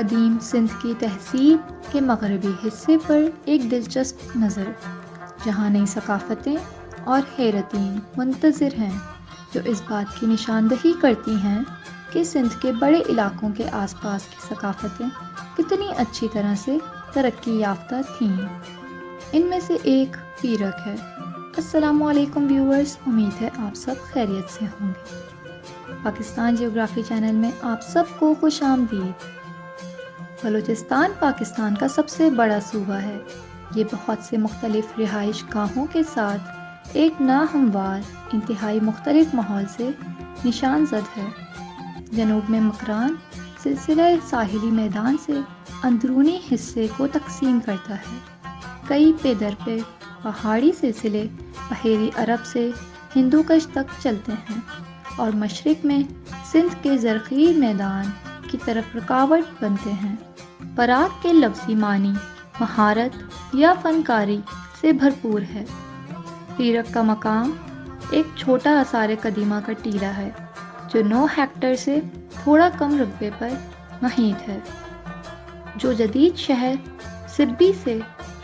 قدیم سندھ کی تہذیب کے مغربی حصے پر ایک دلچسپ نظر، جہاں نئی ثقافتیں اور حیرتیں منتظر ہیں جو اس بات کی نشاندہی کرتی ہیں کہ سندھ کے بڑے علاقوں کے آس پاس کی ثقافتیں کتنی اچھی طرح سے ترقی یافتہ تھیں۔ ان میں سے ایک پیرک ہے۔ السلام علیکم ویورز، امید ہے آپ سب خیریت سے ہوں گے۔ پاکستان جیوگرافی چینل میں آپ سب کو خوش آمدید۔ بلوچستان پاکستان کا سب سے بڑا صوبہ ہے۔ یہ بہت سے مختلف رہائش گاہوں کے ساتھ ایک ناہموار انتہائی مختلف ماحول سے نشان زد ہے۔ جنوب میں مکران سلسلہ ساحلی میدان سے اندرونی حصے کو تقسیم کرتا ہے۔ کئی پے در پہ پہاڑی سلسلے بحیرہ عرب سے ہندوکش تک چلتے ہیں اور مشرق میں سندھ کے زرخیز میدان کی طرف رکاوٹ بنتے ہیں۔ پراگ کے لفظی معنی مہارت یا فنکاری سے بھرپور ہے۔ پیرک کا مقام ایک چھوٹا آثار قدیمہ کا ٹیلہ ہے جو 9 ہیکٹر سے تھوڑا کم رقبے پر محیط ہے، جو جدید شہر سبی سے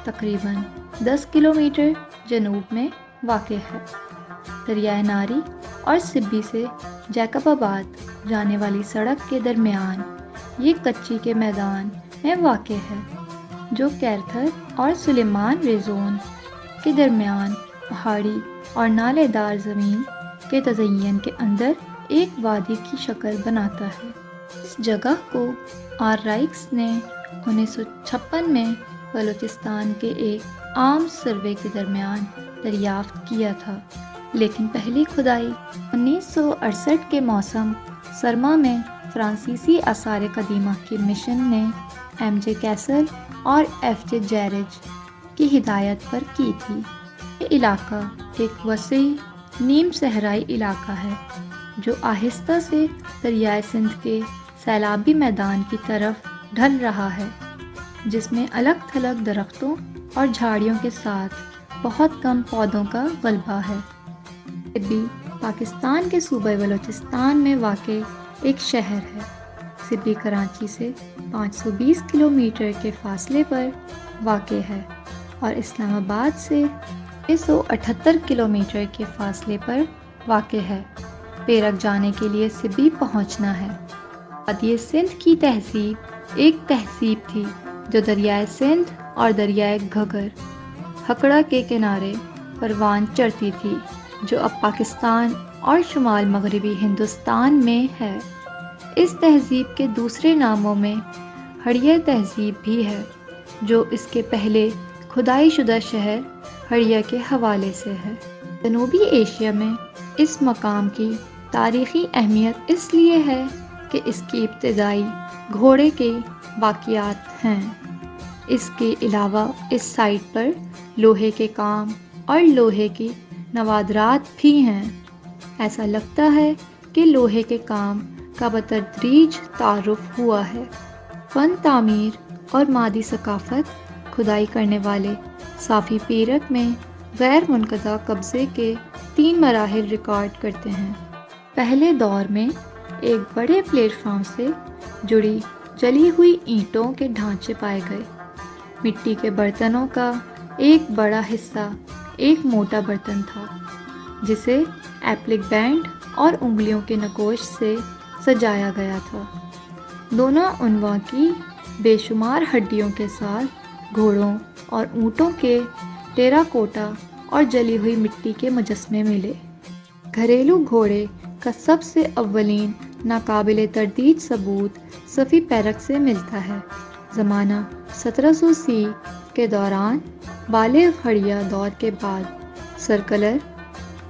تقریباً 10 کلومیٹر جنوب میں واقع ہے۔ دریائے ناری اور سبی سے جیکب آباد جانے والی سڑک کے درمیان یہ کچی کے میدان میں واقع ہے، جو کیرتھر اور سلیمان ریزون کے درمیان پہاڑی اور نالے دار زمین کے تزئین کے اندر ایک وادی کی شکل بناتا ہے۔ اس جگہ کو آرائکس نے 1956 میں بلوچستان کے ایک عام سروے کے درمیان دریافت کیا تھا، لیکن پہلی کھدائی 1968 کے موسم سرما میں فرانسیسی آثار قدیمہ کے مشن نے ایم جے کیسل اور ایف جے جیرج کی ہدایت پر کی تھی۔ یہ علاقہ ایک وسیع نیم صحرائی علاقہ ہے جو آہستہ سے دریائے سندھ کے سیلابی میدان کی طرف ڈھل رہا ہے، جس میں الگ تھلگ درختوں اور جھاڑیوں کے ساتھ بہت کم پودوں کا غلبہ ہے۔ سبی پاکستان کے صوبہ بلوچستان میں واقع ایک شہر ہے۔ سبی کراچی سے 520 کلومیٹر کے فاصلے پر واقع ہے اور اسلام آباد سے 678 کلومیٹر کے فاصلے پر واقع ہے۔ پیرک جانے کے لیے سبی پہنچنا ہے۔ وادی سندھ کی تہذیب ایک تہذیب تھی جو دریائے سندھ اور دریائے گھگر ہکڑہ کے کنارے پروان چڑھتی تھی، جو اب پاکستان اور شمال مغربی ہندوستان میں ہے۔ اس تہذیب کے دوسرے ناموں میں ہڑیا تہذیب بھی ہے، جو اس کے پہلے کھدائی شدہ شہر ہڑیا کے حوالے سے ہے۔ جنوبی ایشیا میں اس مقام کی تاریخی اہمیت اس لیے ہے کہ اس کی ابتدائی گھوڑے کے واقعات ہیں۔ اس کے علاوہ اس سائٹ پر لوہے کے کام اور لوہے کی نوادرات بھی ہیں۔ ایسا لگتا ہے کہ لوہے کے کام کا بتدریج تعارف ہوا ہے۔ فن تعمیر اور مادی ثقافت کھدائی کرنے والے صافی پیرک میں غیر منقطع قبضے کے 3 مراحل ریکارڈ کرتے ہیں۔ پہلے دور میں ایک بڑے پلیٹ فارم سے جڑی جلی ہوئی اینٹوں کے ڈھانچے پائے گئے۔ مٹی کے برتنوں کا ایک بڑا حصہ ایک موٹا برتن تھا جسے ایپلک بینڈ اور انگلیوں کے نقوش سے سجایا گیا تھا۔ دونوں عنواں کی بے شمار ہڈیوں کے ساتھ گھوڑوں اور اونٹوں کے ٹیراکوٹا اور جلی ہوئی مٹی کے مجسمے ملے۔ گھریلو گھوڑے کا سب سے اولین ناقابل تردید ثبوت صفی پیرک سے ملتا ہے۔ زمانہ 1700 کے دوران بالغ ہڑیا دور کے بعد سرکلر،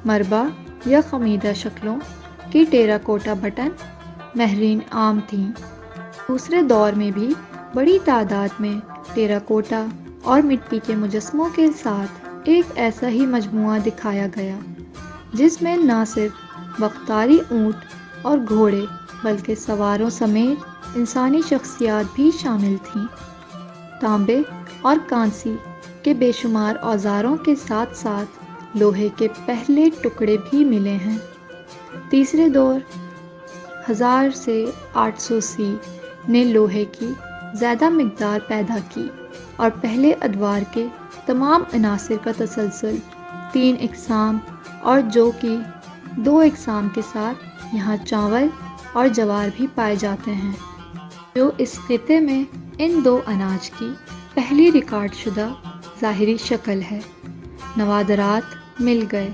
مربع یا خمیدہ شکلوں کی ٹیراکوٹا بٹن مہرین عام تھیں۔ دوسرے دور میں بھی بڑی تعداد میں ٹیراکوٹا اور مٹی کے مجسموں کے ساتھ ایک ایسا ہی مجموعہ دکھایا گیا جس میں نہ صرف بختاری اونٹ اور گھوڑے بلکہ سواروں سمیت انسانی شخصیات بھی شامل تھیں۔ تانبے اور کانسی کے بے شمار اوزاروں کے ساتھ ساتھ لوہے کے پہلے ٹکڑے بھی ملے ہیں۔ تیسرے دور 1000 سے 800 نے لوہے کی زیادہ مقدار پیدا کی اور پہلے ادوار کے تمام عناصر کا تسلسل 3 اقسام اور جو کہ 2 اقسام کے ساتھ یہاں چاول اور جوار بھی پائے جاتے ہیں، جو اس خطے میں ان 2 اناج کی پہلی ریکارڈ شدہ ظاہری شکل ہے۔ نوادرات مل گئے،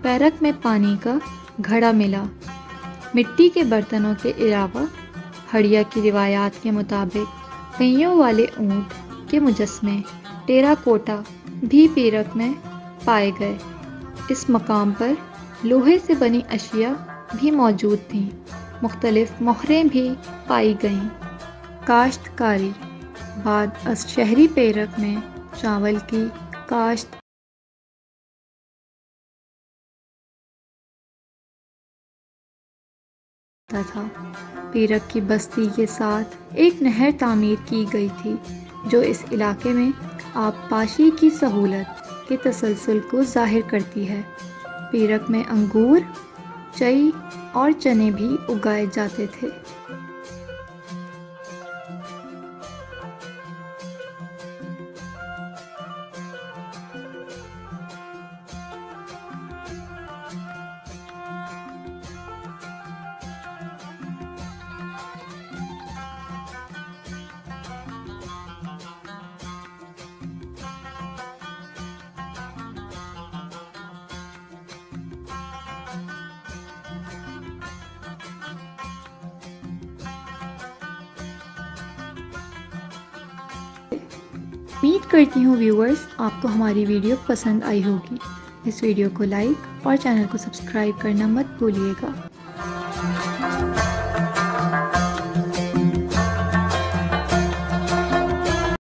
پیرک میں پانی کا گھڑا ملا، مٹی کے برتنوں کے علاوہ ہڑیا کی روایات کے مطابق پہیوں والے اونٹ کے مجسمے ٹیرا کوٹا بھی پیرک میں پائے گئے۔ اس مقام پر لوہے سے بنی اشیاء بھی موجود تھیں، مختلف مہریں بھی پائی گئیں۔ کاشتکاری بعد از شہری پیرک میں چاول کی کاشت تھا۔ پیرک کی بستی کے ساتھ ایک نہر تعمیر کی گئی تھی جو اس علاقے میں آبپاشی کی سہولت کے تسلسل کو ظاہر کرتی ہے۔ پیرک میں انگور، چئی اور چنے بھی اگائے جاتے تھے۔ امید کرتی ہوں ویورز آپ کو ہماری ویڈیو پسند آئی ہوگی۔ اس ویڈیو کو لائک اور چینل کو سبسکرائب کرنا مت بھولیے گا۔